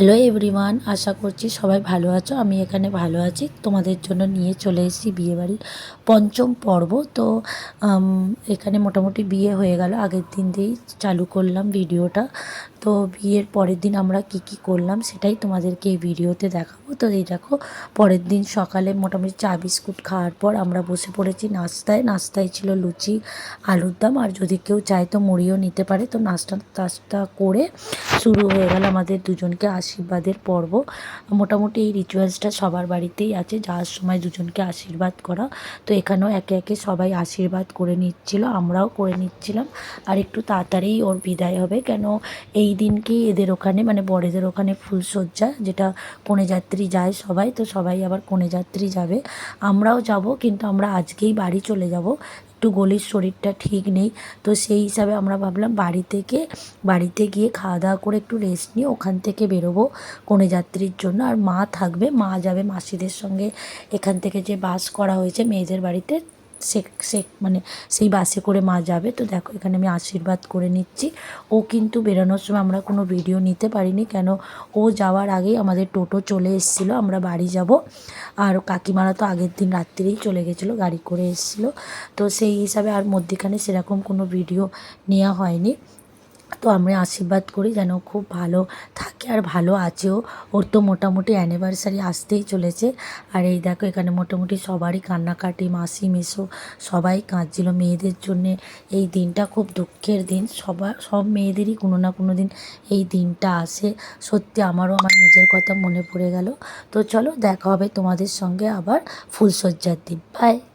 Hello everyone, আশা করছি সবাই ভালো আছো। আমি এখানে ভালো আছি। তোমাদের জন্য নিয়ে চলে এসেছি বিয়েবাড়ির পঞ্চম পর্ব। তো এখানে মোটামুটি বিয়ে হয়ে গেল, আগের দিন দিয়েই চালু করলাম ভিডিওটা। তো বিয়ের পরের দিন আমরা কি করলাম সেটাই তোমাদেরকে এই ভিডিওতে দেখাবো। তো এই দেখো, পরের দিন সকালে মোটামুটি চা বিস্কুট খাওয়ার পর আমরা বসে পড়েছি নাস্তায় ছিল লুচি, আলুর দম, আর যদি কেউ চায় তো মুড়িও নিতে পারে। তো নাস্তা করে শুরু হয়ে গেল আমাদের দুজনকে আশীর্বাদের পর্ব। মোটামুটি এই রিচুয়ালসটা সবার বাড়িতেই আছে, যাওয়ার সময় দুজনকে আশীর্বাদ করা। তো এখানেও একে একে সবাই আশীর্বাদ করে নিচ্ছিল, আমরাও করে নিচ্ছিলাম। আর একটু তাড়াতাড়ি ওর বিদায় হবে, কেন এই দিনকেই এদের ওখানে মানে বড়েদের ওখানে ফুলশয্যা, যেটা কনে যাত্রী যায় সবাই, তো সবাই আবার কনে যাত্রী যাবে, আমরাও যাব, কিন্তু আমরা আজকেই বাড়ি চলে যাব। একটু গলির শরীরটা ঠিক নেই, তো সেই হিসাবে আমরা ভাবলাম বাড়িতে গিয়ে খাওয়া দাওয়া করে একটু রেস্ট নিয়ে ওখান থেকে বেরোবো কনে যাত্রীর জন্য। আর মা থাকবে, মা যাবে মাসিদের সঙ্গে, এখান থেকে যে বাস করা হয়েছে মেয়েদের বাড়িতে মানে সেই বাসে করে মা যাবে। তো দেখো এখানে আমি আশীর্বাদ করে নিচ্ছি। ও কিন্তু বেরোনোর সময় আমরা কোনো ভিডিও নিতে পারিনি, কেন ও যাওয়ার আগেই আমাদের টোটো চলে এসেছিলো, আমরা বাড়ি যাব। আর কাকিমারা তো আগের দিন রাত্রিরেই চলে গেছিলো, গাড়ি করে এসেছিলো। তো সেই হিসাবে আর মধ্যেখানে সেরকম কোনো ভিডিও নেওয়া হয়নি। তো আমরা আশীর্বাদ করি যেন খুব ভালো থাকে আর ভালো আছেও। ওর তো মোটামুটি অ্যানিভার্সারি আসতেই চলেছে। আর এই দেখো এখানে মোটামুটি সবারই কান্নাকাটি, মাসি মেসো সবাই কাঁদছিল মেয়েদের জন্যে। এই দিনটা খুব দুঃখের দিন, সব মেয়েদেরই কোনো না কোনো দিন এই দিনটা আসে। সত্যি আমারও আমার নিজের কথা মনে পড়ে গেল। তো চলো দেখা হবে তোমাদের সঙ্গে আবার ফুলশয্যার দিন। বাই।